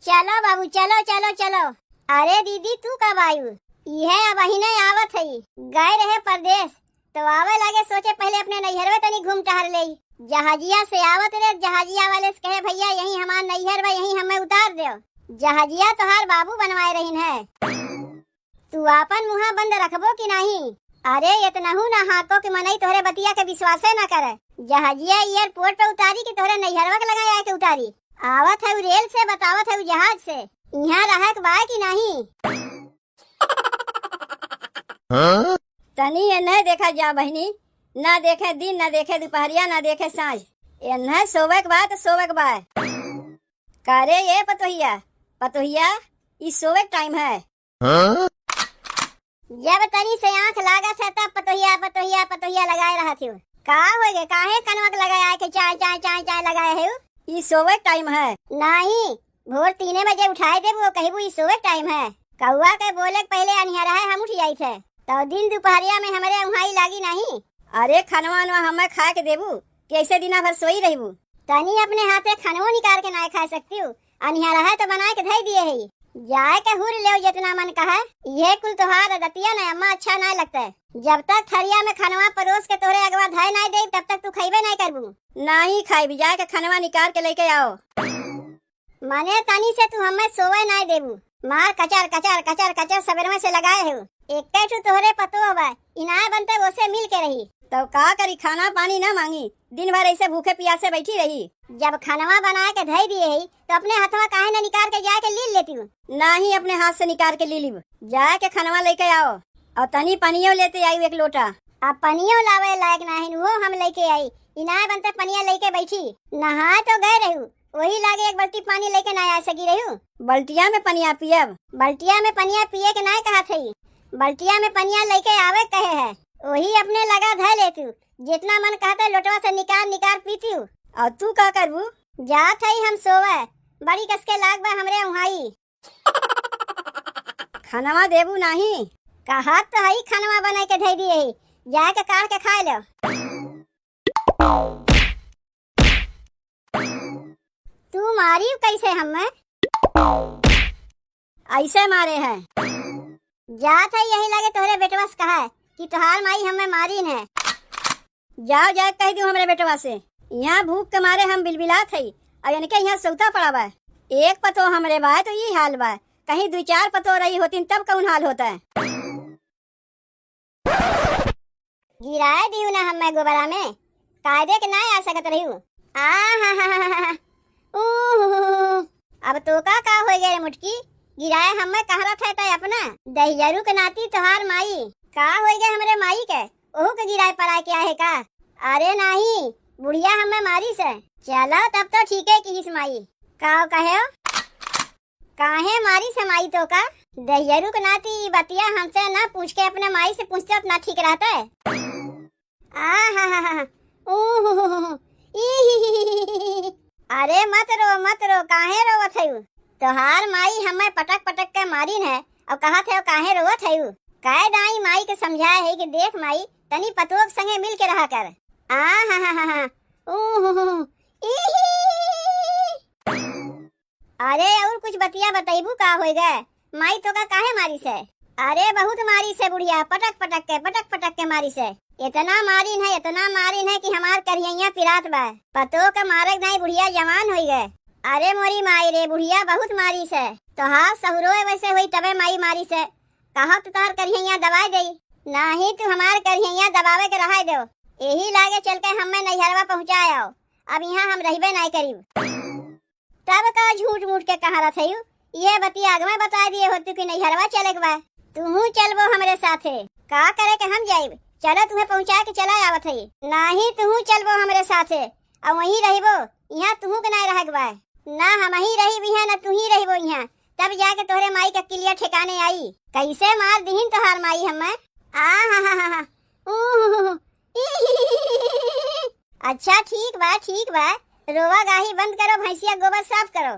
चलो बाबू चलो चलो चलो। अरे दीदी तू कब आयु? यह अब ही नहीं आवत है, गए रहे परदेश तो आवे लगे, सोचे पहले अपने नैहर में तनी घूम टहर ले। जहाजिया से आवत रे, जहाजिया वाले से कहे भैया यही हमार नैहर बा, यही हमें उतार दो। जहाजिया तोहार बाबू बनवाए रहीन है, तू आपन मुहा बंद रखबो कि नहीं? अरे इतनहू ना हाको कि मनई तोहरे बतिया के विश्वास न करे। जहाजिया एयरपोर्ट पे उतारी कि तोहरे नैहरवा के लगाया के उतारी? आवत है रेल से, बतावत है जहाज से। यहाँ रहक बा कि नहीं? हाँ? तनी एन्हे देखा जा बहनी, ना देखे दिन ना देखे दोपहरिया ना देखे सांझ, एन्हे सोवे के बाद सोवे के बाद। करे ये पतोहिया पतोहिया ई सोवे टाइम है। हाँ? जब तनी से आँख लागत है तब पतोहिया पतोहिया पतोहिया लगाए रहा थी। का हो गए, काहे कनवक लगाया के चाय चाय चाय चाय लगाए है? ई सोवे टाइम है। नहीं, भोर 3 बजे उठाए दे वो कहबू ई सोवे टाइम है। कौआ के बोले पहले अनहरा है हम उठ जाई थे, तो दिन दोपहरिया में हमारे उहाई लागी नहीं। अरे खनवा नवा हमें खा के देबू, कैसे दिना भर सोई रहबू? तनी अपने हाथे खनवो निकाल के ना खा सकती हूँ, अनहरा है तो बना के धई दिए है। जाए के हुर ले जितना मन कहा। ये कुल तोहार दतिया ना अम्मा अच्छा ना लगता है। जब तक थरिया में खनवा परोस के तोरे अगवा धाय नहीं दे तब तक तू खइबे नहीं करबू। नहीं खाई, जाए के खनवा निकाल के लेके आओ। माने तनी से तू हमें सोवे नहीं देबू। मार कचर कचर कचर कचर सबेर में से लगाए है। एक ठू तोहरे पतो हवा, इनाय बनते वो मिल के रही तो का करी? खाना पानी ना मांगी, दिन भर ऐसे भूखे प्यासे बैठी रही। जब खनवा बना के धई दिए है तो अपने हाथवा काहे न निकाल के जाके ली लेती हूँ? नहीं, अपने हाथ से निकाल के ली ली। जाए के खनवा लेके आओ और तनी पनियो लेते आई एक लोटा। अब पनियो लावे लायक नहीं वो हम लेके आई। इनाय बनते पनिया लेके बैठी, नहा तो गए रहू, वही लागे एक बाल्टी पानी लेके ना आ सकी रहू। बल्टिया में पनिया पियब? बल्टिया में पनिया पिए के ना कहा थी, बल्टिया में पनिया लेके आवे कहे है, वही अपने लगा धै लेती हूँ। जितना मन कहते लोटवा से निकाल निकाल पीती हूँ। और तू का करबू? जात है हम सोवे, बड़ी कसके लाग बा हमरे उहाई। खनवा देबू नहीं? कहा तो है खनवा बना के धै दिए है, जाके काट के खा लो। तू मारी कैसे हमें? ऐसे मारे हैं। जात है यही लगे तोहरे बेटवा से कहा कि तोहार माई हमें मारी है। जाओ जाए कह दू हमरे बेटवा से, यहाँ भूख के मारे हम बिलबिलात है और इनके यहाँ सौता पड़ा बा। एक पतो हमरे बा तो ये हाल बा, कहीं 2-4 पतो रही होती तब कौन हाल होता है। गिराए दी ना हमें गोबरा में, कायदे के ना आ सकत रही हूँ। अब तो का हो गए मुटकी, गिराए हमें कहरा था तय अपना दहियरू के नाती तोहार माई का हो गए हमरे माई के, ओहू के गिराए पड़ा क्या है का? अरे नहीं, बुढ़िया हमें मारी से। चलो तब तो ठीक है कि इस माई का कहे काहे मारी से माई तो का? दहियरू के नाती बतिया हमसे ना पूछ के अपने माई से पूछते अपना ठीक रहता है। अरे मत रो काहे रोवत है? तोहार माई हमें पटक पटक के मारीन है और कहा थे काहे रोवत है? काय दाई माई के समझाए है कि देख माई तनी पतोक संगे मिल के रहा कर। अरे और कुछ बतिया बताइबू का हो गए? माई तो का काहे मारी से? अरे बहुत मारी से बुढ़िया, पटक पटक के मारी से। इतना मारीन है कि हमार करिया पिरात बा। पतो का मारे नहीं बुढ़िया जवान हो गए। अरे मोरी माई रे बुढ़िया बहुत मारी से। तो हाँ सहुरो वैसे हुई तबे माई मारी से। कहा तो तार करिया दबाई दई, नहीं तू हमार करिया दबावे के रहा दो। यही लागे चल के हमें नैहरवा पहुँचाए आओ, अब यहाँ हम रहबे नहीं करीब। तब का झूठ मूठ के कहा रहा थी, ये बतिया आगे में बता दिए होती कि नैहरवा चले गए। तू चलबो हमरे साथे, का करे के हम जाइब? चलो तुम्हें पहुँचा के चला आवत है। नहीं तू चलबो हमरे साथे और वहीं रहबो, यहाँ तू के नहीं रह गए ना, हम ही रही भी है ना तू ही रहबो यहाँ, तब जाके तोहरे माई का किलिया ठिकाने आई। कैसे मार दीहिन तोहार माई हमें? अच्छा ठीक बा, रोवा गाही बंद करो, भैंसिया गोबर साफ करो।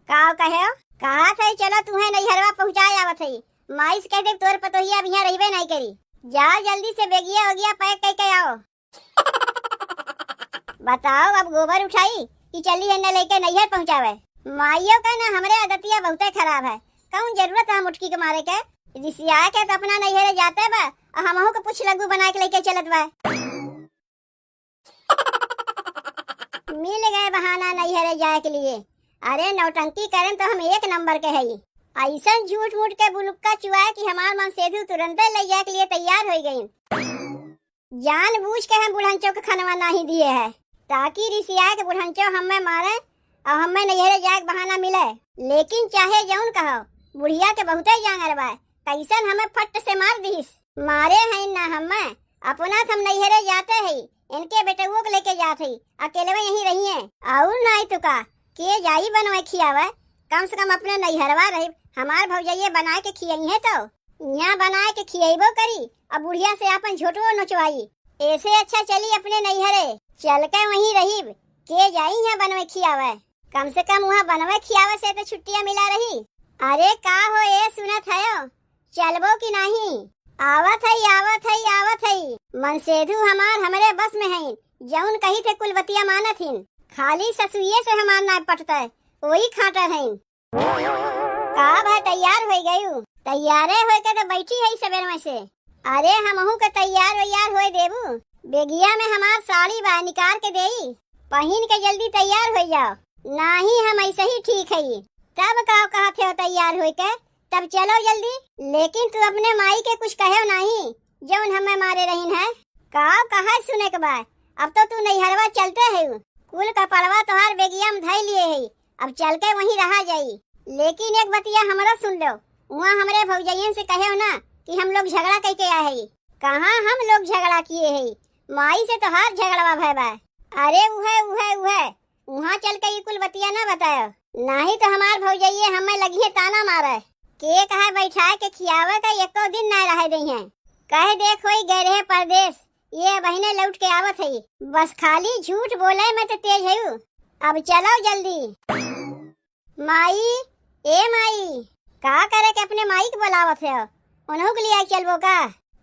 का कहे कहा थे चलो तुम्हें नैहरवा पहुँचाए आवत है। माई से कह दे तोर पतोहिया अब यहाँ रहबे नहीं करी। जाओ जल्दी से बेगिया हो गया पैक करके आओ। बताओ अब गोबर उठाई कि चली है न लेके नैहर पहुँचावे? माइयों का ना हमरे आदतिया बहुते खराब है। कौन जरूरत है मुटकी के मारे के? रिसिया के तो अपना नैहरे जाते बा और हमहू के कुछ लग्गू बना के लेके चलत बा। मिल गए बहाना नैहरे जाए के लिए। अरे नौटंकी करें तो हम एक नंबर के हई। ऐसा झूठ मूठ के बुलुक्का चुआए कि हमार मन सेधु तुरंत ले जाए के लिए तैयार हो गई। जान बूझ के हम बुढ़ंचों के खनवा नहीं दिए है ताकि रिसिया के बुढ़ंचो हमें मारे और हमें नैहरे जाए बहाना मिले। लेकिन चाहे जौन कहो बुढ़िया के बहुते जांगर बा, कैसन हमें फट से मार दीस। मारे हैं ना हमें अपना हम नैहरे जाते हैं, इनके बेटुओं को लेके जाते ही अकेले में यहीं रही है। और नहीं तो का के जाई बनवाए खियावे, कम से कम अपने नैहरवा रही हमार भौजाइये बना के खियाई है तो यहाँ बना के खियाबो करी अब बुढ़िया से अपन झोटो नचवाई। ऐसे अच्छा चली अपने नैहरे चल के वहीं रही के जाई है बनवे खियावे। कम से कम वहाँ बनवे खियावे से तो छुट्टियाँ मिला रही। अरे का हो ये सुनत है चलबो की नहीं? आवत है आवत है आवत है। मनसेधु हमार हमरे बस में है, जौन कही थे कुलवतिया मानत हिन। खाली ससुइये से हमार ना पटता है वही खाटर है। का भाई तैयार हो गयू? तैयारे हो के तो बैठी है सवेर में से। अरे हमहू के तैयार वैयार हो देबू। बेगिया में हमार साड़ी बा निकाल के देई, पहन के जल्दी तैयार हो जाओ। नहीं हम ऐसे ही ठीक है। तब का कहते हो तैयार हो के? तब चलो जल्दी। लेकिन तू अपने माई के कुछ कहे नहीं जौन हमें मारे रहीन है। का कहा सुने के बाद अब तो तू नैहरवा चलते है, कुल कपड़वा तोहार बेगिया में धई लिए है, अब चल के वहीं रहा जाई। लेकिन एक बतिया हमारा सुन लो, वहाँ हमरे भौजाइयन से कहे ना कि हम लोग झगड़ा करके आए हैं। कहाँ हम लोग झगड़ा किए हैं, माई से तो हार झगड़वा भय बा। अरे उहे वहाँ चल के ये कुल बतिया ना बतायो, नहीं तो हमार भौजाइये हमें लगी है ताना मारे के कहे बैठा के खियावे का एको दिन न रह दी है। कहे देख होई गए रहे परदेश, ये बहने लौट के आवत है, बस खाली झूठ बोले में तो तेज है। अब चलो जल्दी। माई ए माई का करे के अपने माई के बुलावत है, उन्हों के लिए चलबो का?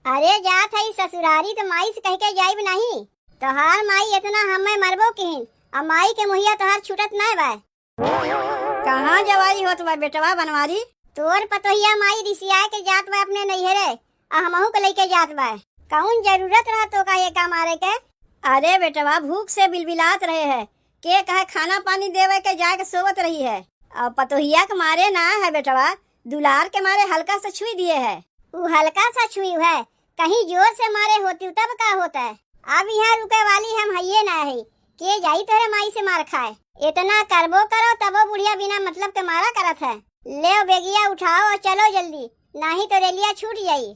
अरे जात है ससुरारी तो माई से कह के जाइब नहीं। तोहार माई इतना हमें मरबो किन और माई के मुहिया तोहार छूटत नहीं बा। कहाँ जवाई होत बा बेटवा बनवारी? तोर पतोहिया माई रिसिया के जात बा अपने नैहरे और हमहू के लेके जात बा। कौन जरूरत रहा तो का ये काम मारे के? अरे बेटवा भूख से बिलबिलात रहे है, के कहे खाना पानी देवे के जाके सोवत रही है और पतोहिया के मारे ना है बेटवा, दुलार के मारे हल्का सा छुई दिए है। वो हल्का सा छुई है, कहीं जोर से मारे होती तब का होता है। अब यहाँ रुके वाली हम हइये ना है के जाई तोरे माई से मार खाए। इतना करबो करो तबो बुढ़िया बिना मतलब के मारा करत है। ले बेगिया उठाओ और चलो जल्दी, नहीं तो रेलिया छूट जाई।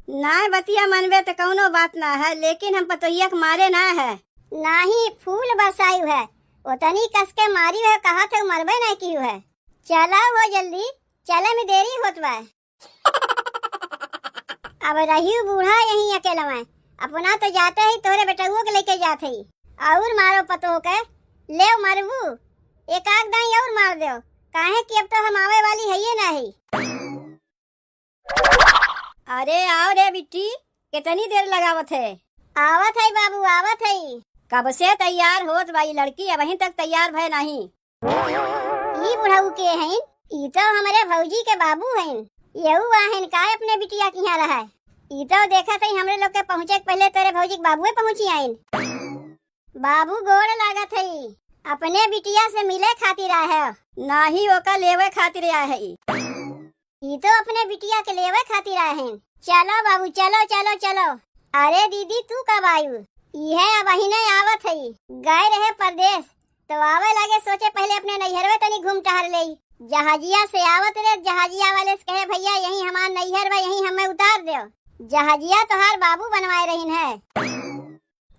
ना बतिया मनबे तो कौनो बात ना है, लेकिन हम पतोहिया के मारे ना है। नहीं फूल बरसायु है, उतनी कस के मारी है, कहा थे मरबे नहीं की है। चला हो जल्दी, चले में देरी होत बा। अब रही बूढ़ा यहीं अकेला में, अपना तो जाते ही तोरे बेटुओं के लेके जाते ही और मारो पतो के ले मरबू एक आग दाई और मार दो, काहे कि अब तो हम आवे वाली है ये नहीं। अरे आओ रे बिट्टी, कितनी देर लगावत है? आवत है बाबू आवत है। कब से तैयार होत भाई लड़की अभी तक तैयार भय नहीं। ई बुढ़ऊ के हैं, ई तो हमारे भौजी के बाबू हैं। यहू आहन का अपने बिटिया की यहाँ रहा है। ई तो देखा था हमरे लोग के पहुँचे पहले तेरे भौजी के बाबू पहुँची आइन। बाबू गोड़ लागत है, अपने बिटिया से मिले खातिर आए है, ना ही ओका लेवे खातिर आए है। ये तो अपने बिटिया के लेवे खातिर आए हैं। चलो बाबू चलो चलो चलो। अरे दीदी तू कब आयु? यह अब ही नहीं आवत है, गए रहे परदेश तो आवे लगे, सोचे पहले अपने नैहरवे तनी घूम टहर ले। जहाजिया से आवत रे, जहाजिया वाले से कहे भैया यही हमार नैहर बा, यही हमें उतार दो। जहाजिया तोहार बाबू बनवाए रहीन है,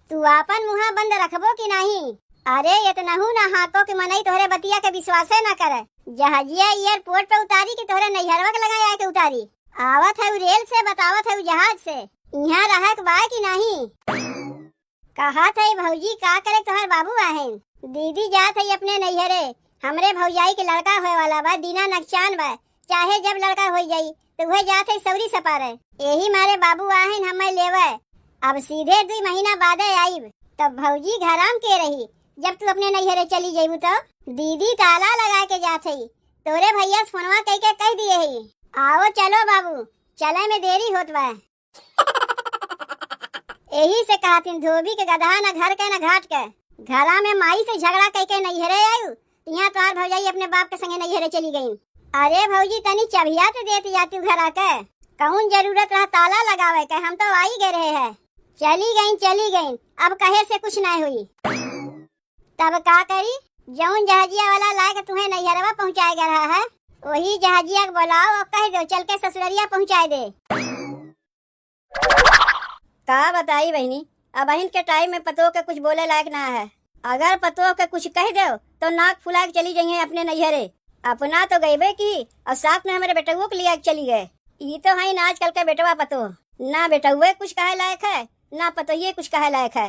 तू अपन मुहा बंद रखबो कि नहीं? अरे इतना हूँ ना हाथों के मनई तोहरे बतिया के विश्वास न करे। जहाजिया एयरपोर्ट पे उतारी कि तोहरे नैहरवा के लगाया के उतारी? आवत है रेल से, बतावत है जहाज से। यहाँ रहा के बा कि नहीं? कहा था भौजी का करे तोहर बाबू आहन। दीदी जात है अपने नैहरे, हमरे भौजाई के लड़का होए वाला बा, दीना नक्शान बा, चाहे जब लड़का हो जाई तो वह जात है सौरी सपारे। यही मारे बाबू आहन हमें लेवे। अब सीधे 2 महीना बाद आईब, तब भौजी घराम के रही जब तू अपने नैहरे चली जेबू तो दीदी ताला लगा के जात हई, तोरे भैया से फोनवा कह दिए हई आओ चलो बाबू, चले में देरी होत बा। यही से कहतिन धोबी के गधा न घर के न घाट के, घरा में माई से झगड़ा के नैहरे आयु, यहाँ तोहार भौजाई अपने बाप के संगे नैहरे चली गई। अरे भौजी तनी चबिया तो देती जाती घर के, कहूँ जरूरत रहा ताला लगावे के, हम तो आई गए रहे है। चली गई अब कहे से कुछ नहीं हुई, तब का करी, जौन जहाजिया वाला लाए के तुम्हें नैहरवा पहुँचाए रहा है, वही जहाजिया बुलाओ और कह दो चल के ससुररिया पहुँचाए दे। का बताई बहनी, अब बहन के टाइम में पतो के कुछ बोले लायक ना है। अगर पतो के कुछ कह दो तो नाक फुला के चली जाइए अपने नैहरे, अपना तो गईबे की और साथ में हमारे बेटुओं को लिया चली गए। ये तो है ना आजकल के बेटवा पतो, ना बेटुए कुछ कहे लायक है ना पतो ये कुछ कहे लायक है।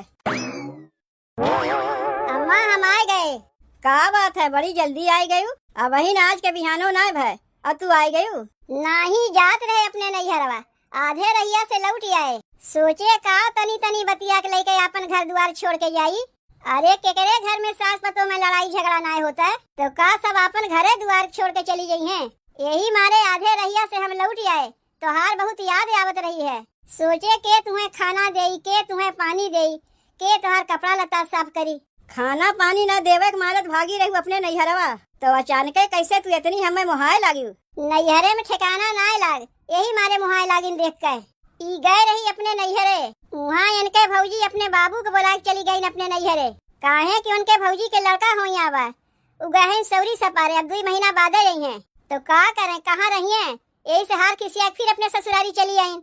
अम्मा हम आ गए। का बात है, बड़ी जल्दी आई गयू, अब बहन आज के बिहानो ना भाई और तू आई गयू। नहीं जात रहे अपने नैहरवा, आधे रहिया से लौट आए, सोचे का तनी तनी बतिया के लेके अपन घर द्वार छोड़ के जाई। अरे केकरे घर में सास पतों में लड़ाई झगड़ा ना होता है तो का सब अपन घरे द्वार छोड़ के चली गई हैं। यही मारे आधे रहिया से हम लौट आए, तोहार बहुत याद आवत रही है। सोचे के तुम्हें खाना देई, के तुम्हें पानी देई, के तोहार कपड़ा लता साफ करी। खाना पानी न देवे के मारत भागी रहू अपने नैहरवा, तो अचानक कैसे तू इतनी हमें मुहाय लागी। नैहरे में ठिकाना ना लाग, यही मारे मुहाय लागिन देख के ई गए रही अपने नैहरे। वहाँ इनके भौजी अपने बाबू को बुला के चली गई अपने नैहरे, काहे कि उनके भौजी के लड़का हो यहाँ बा, उगहन सौरी सपारे अब 2 महीना बाद रही हैं, तो का करें कहाँ रही हैं, यही से हार खिसिया फिर अपने ससुरारी चली आई।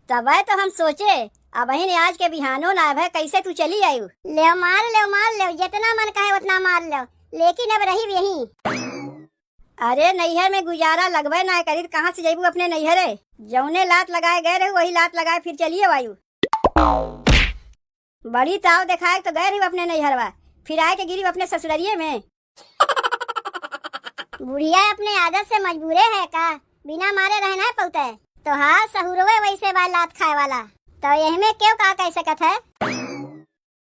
तब तो हम सोचे अब बहन आज के बिहानो ना है कैसे तू चली आई। ले मार ले जितना मन कहे उतना मार लो, लेकिन अब रही यही। अरे नैहर में गुजारा लगभग ना करी तो कहाँ से जाबू अपने नैहरे, जौने लात लगाए गए रहे वही लात लगाए फिर चलिए वायु। बड़ी ताव दिखाए तो गए रही अपने नैहरवा, फिर आए के गिरी अपने ससुरारिये में। बुढ़िया अपने आदत से मजबूरे है का, बिना मारे रहना पौते तो हाँ सहुरवे वैसे बाल लात खाए वाला, तो यही में क्यों का कह सकत है।